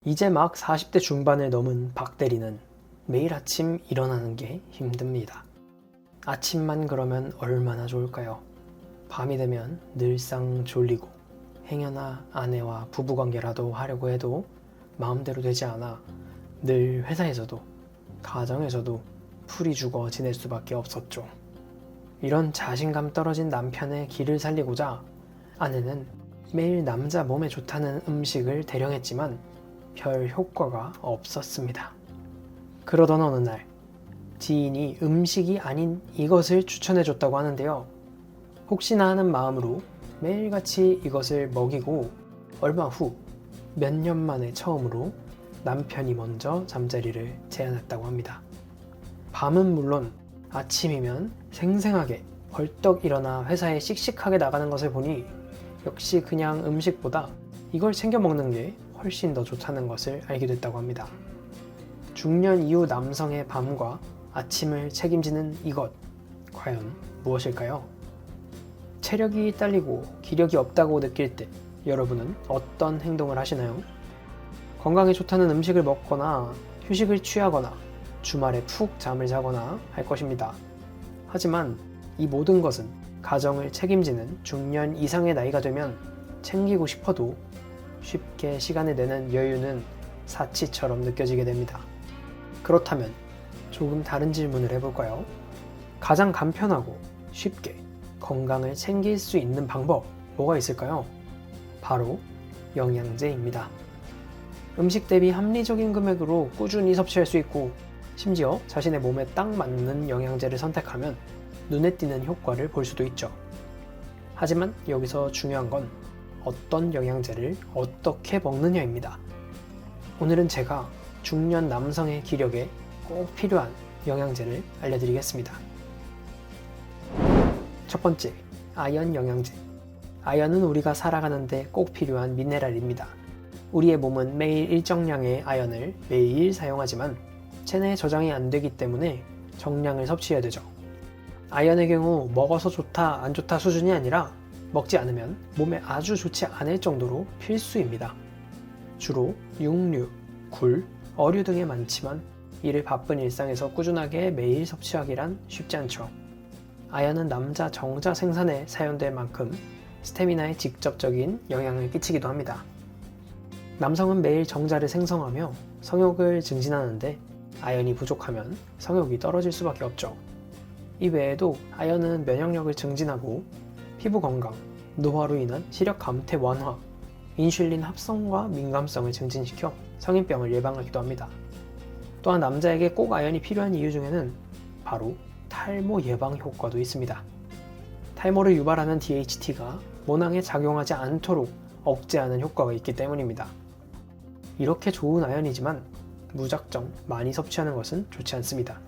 이제 막 40대 중반을 넘은 박 대리는 매일 아침 일어나는 게 힘듭니다. 아침만 그러면 얼마나 좋을까요? 밤이 되면 늘상 졸리고 행여나 아내와 부부관계라도 하려고 해도 마음대로 되지 않아 늘 회사에서도 가정에서도 풀이 죽어 지낼 수밖에 없었죠. 이런 자신감 떨어진 남편의 기를 살리고자 아내는 매일 남자 몸에 좋다는 음식을 대령했지만 별 효과가 없었습니다. 그러던 어느 날 지인이 음식이 아닌 이것을 추천해줬다고 하는데요. 혹시나 하는 마음으로 매일같이 이것을 먹이고 얼마 후 몇 년 만에 처음으로 남편이 먼저 잠자리를 제안했다고 합니다. 밤은 물론 아침이면 생생하게 벌떡 일어나 회사에 씩씩하게 나가는 것을 보니 역시 그냥 음식보다 이걸 챙겨 먹는 게 훨씬 더 좋다는 것을 알게 됐다고 합니다. 중년 이후 남성의 밤과 아침을 책임지는 이것, 과연 무엇일까요? 체력이 딸리고 기력이 없다고 느낄 때 여러분은 어떤 행동을 하시나요? 건강에 좋다는 음식을 먹거나 휴식을 취하거나 주말에 푹 잠을 자거나 할 것입니다. 하지만 이 모든 것은 가정을 책임지는 중년 이상의 나이가 되면 챙기고 싶어도 쉽게 시간을 내는 여유는 사치처럼 느껴지게 됩니다. 그렇다면 조금 다른 질문을 해볼까요? 가장 간편하고 쉽게 건강을 챙길 수 있는 방법 뭐가 있을까요? 바로 영양제입니다. 음식 대비 합리적인 금액으로 꾸준히 섭취할 수 있고 심지어 자신의 몸에 딱 맞는 영양제를 선택하면 눈에 띄는 효과를 볼 수도 있죠. 하지만 여기서 중요한 건 어떤 영양제를 어떻게 먹느냐입니다. 오늘은 제가 중년 남성의 기력에 꼭 필요한 영양제를 알려드리겠습니다. 첫 번째, 아연 영양제. 아연은 우리가 살아가는데 꼭 필요한 미네랄입니다. 우리의 몸은 매일 일정량의 아연을 매일 사용하지만 체내에 저장이 안 되기 때문에 정량을 섭취해야 되죠. 아연의 경우 먹어서 좋다 안 좋다 수준이 아니라 먹지 않으면 몸에 아주 좋지 않을 정도로 필수입니다. 주로 육류, 굴, 어류 등에 많지만 이를 바쁜 일상에서 꾸준하게 매일 섭취하기란 쉽지 않죠. 아연은 남자 정자 생산에 사용될 만큼 스태미나에 직접적인 영향을 끼치기도 합니다. 남성은 매일 정자를 생성하며 성욕을 증진하는데 아연이 부족하면 성욕이 떨어질 수밖에 없죠. 이 외에도 아연은 면역력을 증진하고 피부 건강, 노화로 인한 시력 감퇴 완화, 인슐린 합성과 민감성을 증진시켜 성인병을 예방하기도 합니다. 또한 남자에게 꼭 아연이 필요한 이유 중에는 바로 탈모 예방 효과도 있습니다. 탈모를 유발하는 DHT가 모낭에 작용하지 않도록 억제하는 효과가 있기 때문입니다. 이렇게 좋은 아연이지만 무작정 많이 섭취하는 것은 좋지 않습니다.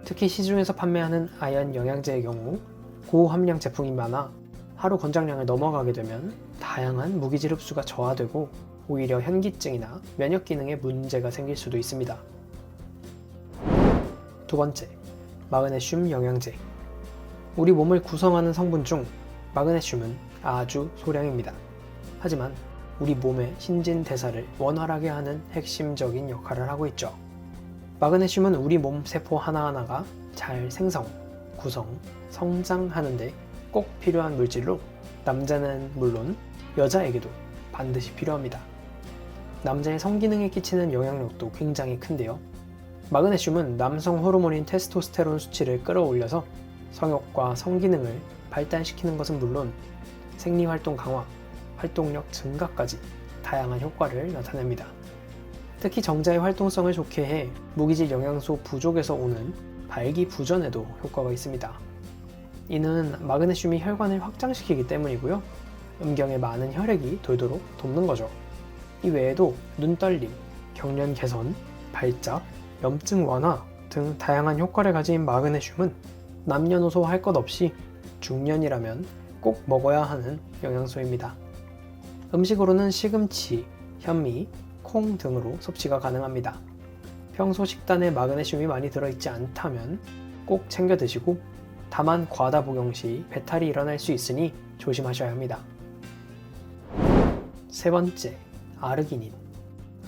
특히 시중에서 판매하는 아연 영양제의 경우 고함량 제품이 많아 하루 권장량을 넘어가게 되면 다양한 무기질 흡수가 저하되고 오히려 현기증이나 면역 기능에 문제가 생길 수도 있습니다. 두 번째, 마그네슘 영양제. 우리 몸을 구성하는 성분 중 마그네슘은 아주 소량입니다. 하지만 우리 몸의 신진대사를 원활하게 하는 핵심적인 역할을 하고 있죠. 마그네슘은 우리 몸 세포 하나하나가 잘 생성, 구성, 성장하는데 꼭 필요한 물질로 남자는 물론 여자에게도 반드시 필요합니다. 남자의 성기능에 끼치는 영향력도 굉장히 큰데요. 마그네슘은 남성 호르몬인 테스토스테론 수치를 끌어올려서 성욕과 성기능을 발달시키는 것은 물론 생리활동 강화, 활동력 증가까지 다양한 효과를 나타냅니다. 특히 정자의 활동성을 좋게 해 무기질 영양소 부족에서 오는 발기부전에도 효과가 있습니다. 이는 마그네슘이 혈관을 확장시키기 때문이고요. 음경에 많은 혈액이 돌도록 돕는 거죠. 이 외에도 눈떨림, 경련 개선, 발작, 염증 완화 등 다양한 효과를 가진 마그네슘은 남녀노소 할 것 없이 중년이라면 꼭 먹어야 하는 영양소입니다. 음식으로는 시금치, 현미, 콩 등으로 섭취가 가능합니다. 평소 식단에 마그네슘이 많이 들어있지 않다면 꼭 챙겨 드시고 다만 과다 복용 시 배탈이 일어날 수 있으니 조심하셔야 합니다. 세 번째, 아르기닌.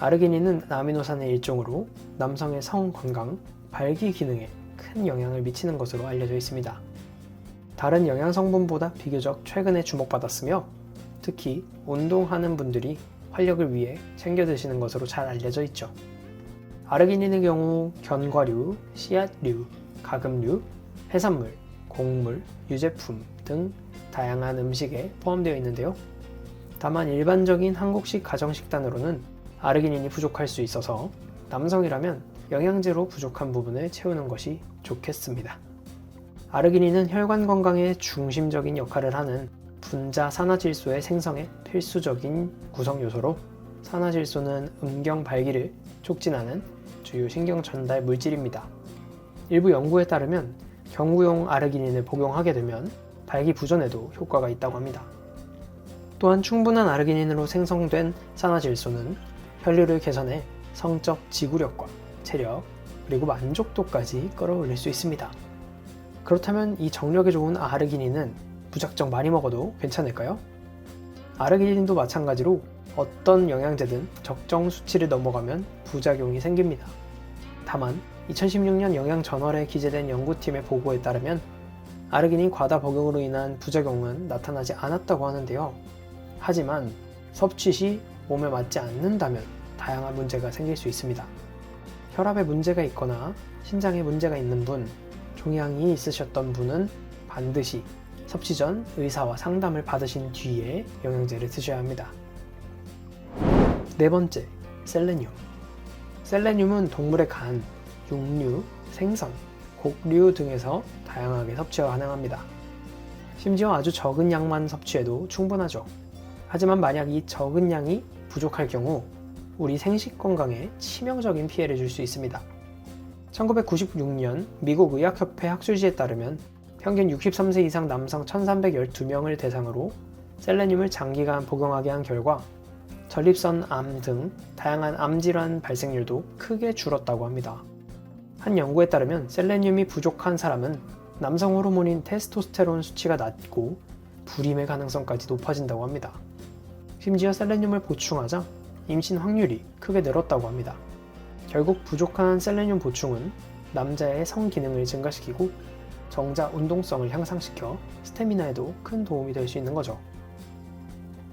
아르기닌은 아미노산의 일종으로 남성의 성 건강, 발기 기능에 큰 영향을 미치는 것으로 알려져 있습니다. 다른 영양 성분보다 비교적 최근에 주목받았으며 특히 운동하는 분들이 활력을 위해 챙겨 드시는 것으로 잘 알려져 있죠. 아르기닌의 경우 견과류, 씨앗류, 가금류, 해산물, 곡물, 유제품 등 다양한 음식에 포함되어 있는데요. 다만 일반적인 한국식 가정식단으로는 아르기닌이 부족할 수 있어서 남성이라면 영양제로 부족한 부분을 채우는 것이 좋겠습니다. 아르기닌은 혈관 건강에 중심적인 역할을 하는 분자 산화질소의 생성에 필수적인 구성 요소로 산화질소는 음경 발기를 촉진하는 주요 신경 전달 물질입니다. 일부 연구에 따르면 경구용 아르기닌을 복용하게 되면 발기 부전에도 효과가 있다고 합니다. 또한 충분한 아르기닌으로 생성된 산화질소는 혈류를 개선해 성적 지구력과 체력, 그리고 만족도까지 끌어올릴 수 있습니다. 그렇다면 이 정력에 좋은 아르기닌은 무작정 많이 먹어도 괜찮을까요? 아르기닌도 마찬가지로 어떤 영양제든 적정 수치를 넘어가면 부작용이 생깁니다. 다만 2016년 영양저널에 기재된 연구팀의 보고에 따르면 아르기닌 과다 복용으로 인한 부작용은 나타나지 않았다고 하는데요. 하지만 섭취 시 몸에 맞지 않는다면 다양한 문제가 생길 수 있습니다. 혈압에 문제가 있거나 신장에 문제가 있는 분, 종양이 있으셨던 분은 반드시 섭취 전 의사와 상담을 받으신 뒤에 영양제를 드셔야 합니다. 네 번째, 셀레늄. 셀레늄은 동물의 간, 육류, 생선, 곡류 등에서 다양하게 섭취가 가능합니다. 심지어 아주 적은 양만 섭취해도 충분하죠. 하지만 만약 이 적은 양이 부족할 경우 우리 생식 건강에 치명적인 피해를 줄 수 있습니다. 1996년 미국 의학협회 학술지에 따르면 평균 63세 이상 남성 1312명을 대상으로 셀레늄을 장기간 복용하게 한 결과 전립선 암 등 다양한 암질환 발생률도 크게 줄었다고 합니다. 한 연구에 따르면 셀레늄이 부족한 사람은 남성 호르몬인 테스토스테론 수치가 낮고 불임의 가능성까지 높아진다고 합니다. 심지어 셀레늄을 보충하자 임신 확률이 크게 늘었다고 합니다. 결국 부족한 셀레늄 보충은 남자의 성 기능을 증가시키고 정자 운동성을 향상시켜 스태미나에도 큰 도움이 될 수 있는 거죠.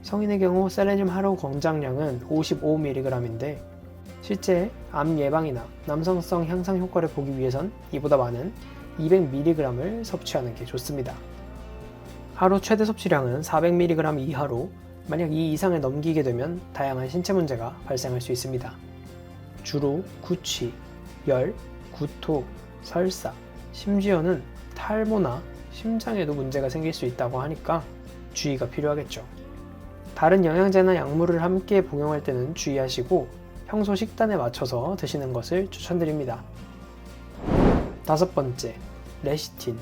성인의 경우 셀레늄 하루 권장량은 55mg인데 실제 암 예방이나 남성성 향상 효과를 보기 위해선 이보다 많은 200mg을 섭취하는 게 좋습니다. 하루 최대 섭취량은 400mg 이하로 만약 이 이상을 넘기게 되면 다양한 신체 문제가 발생할 수 있습니다. 주로 구취, 열, 구토, 설사, 심지어는 탈모나 심장에도 문제가 생길 수 있다고 하니까 주의가 필요하겠죠. 다른 영양제나 약물을 함께 복용할 때는 주의하시고 평소 식단에 맞춰서 드시는 것을 추천드립니다. 다섯 번째, 레시틴.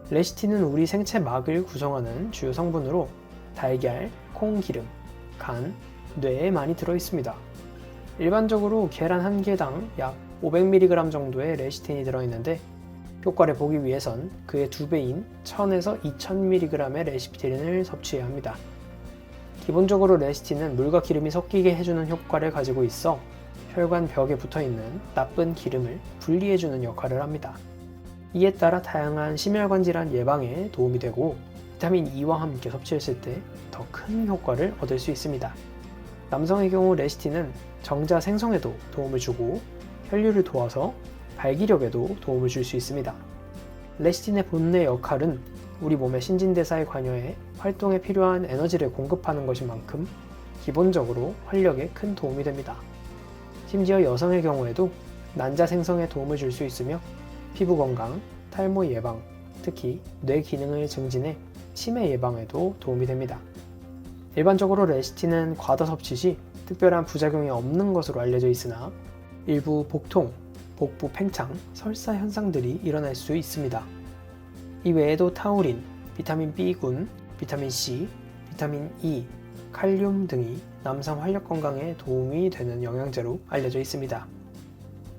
레시틴은 우리 생체 막을 구성하는 주요 성분으로 달걀, 콩기름, 간, 뇌에 많이 들어있습니다. 일반적으로 계란 한 개당 약 500mg 정도의 레시틴이 들어있는데 효과를 보기 위해선 그의 2배인 1000에서 2000mg의 레시틴을 섭취해야 합니다. 기본적으로 레시틴은 물과 기름이 섞이게 해주는 효과를 가지고 있어 혈관 벽에 붙어있는 나쁜 기름을 분리해주는 역할을 합니다. 이에 따라 다양한 심혈관 질환 예방에 도움이 되고 비타민 E와 함께 섭취했을 때 더 큰 효과를 얻을 수 있습니다. 남성의 경우 레시틴은 정자 생성에도 도움을 주고 혈류를 도와서 발기력에도 도움을 줄 수 있습니다. 레시틴의 본래 역할은 우리 몸의 신진대사에 관여해 활동에 필요한 에너지를 공급하는 것인 만큼 기본적으로 활력에 큰 도움이 됩니다. 심지어 여성의 경우에도 난자 생성에 도움을 줄 수 있으며 피부 건강, 탈모 예방, 특히 뇌 기능을 증진해 치매 예방에도 도움이 됩니다. 일반적으로 레시틴은 과다 섭취 시 특별한 부작용이 없는 것으로 알려져 있으나 일부 복통, 복부 팽창, 설사 현상들이 일어날 수 있습니다. 이 외에도 타우린, 비타민 B군, 비타민 C, 비타민 E, 칼륨 등이 남성 활력 건강에 도움이 되는 영양제로 알려져 있습니다.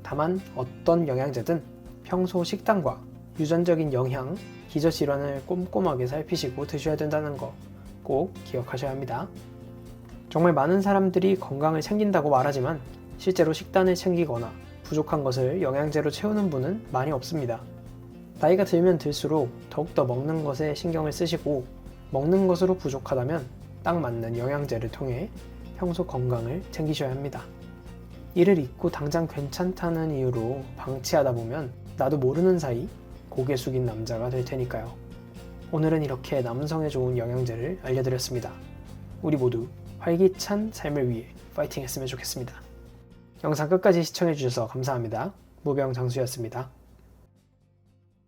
다만 어떤 영양제든 평소 식단과 유전적인 영향, 기저질환을 꼼꼼하게 살피시고 드셔야 된다는 거 꼭 기억하셔야 합니다. 정말 많은 사람들이 건강을 챙긴다고 말하지만 실제로 식단을 챙기거나 부족한 것을 영양제로 채우는 분은 많이 없습니다. 나이가 들면 들수록 더욱더 먹는 것에 신경을 쓰시고 먹는 것으로 부족하다면 딱 맞는 영양제를 통해 평소 건강을 챙기셔야 합니다. 이를 잊고 당장 괜찮다는 이유로 방치하다 보면 나도 모르는 사이 고개 숙인 남자가 될 테니까요. 오늘은 이렇게 남성에 좋은 영양제를 알려드렸습니다. 우리 모두 활기찬 삶을 위해 파이팅 했으면 좋겠습니다. 영상 끝까지 시청해주셔서 감사합니다. 무병장수였습니다.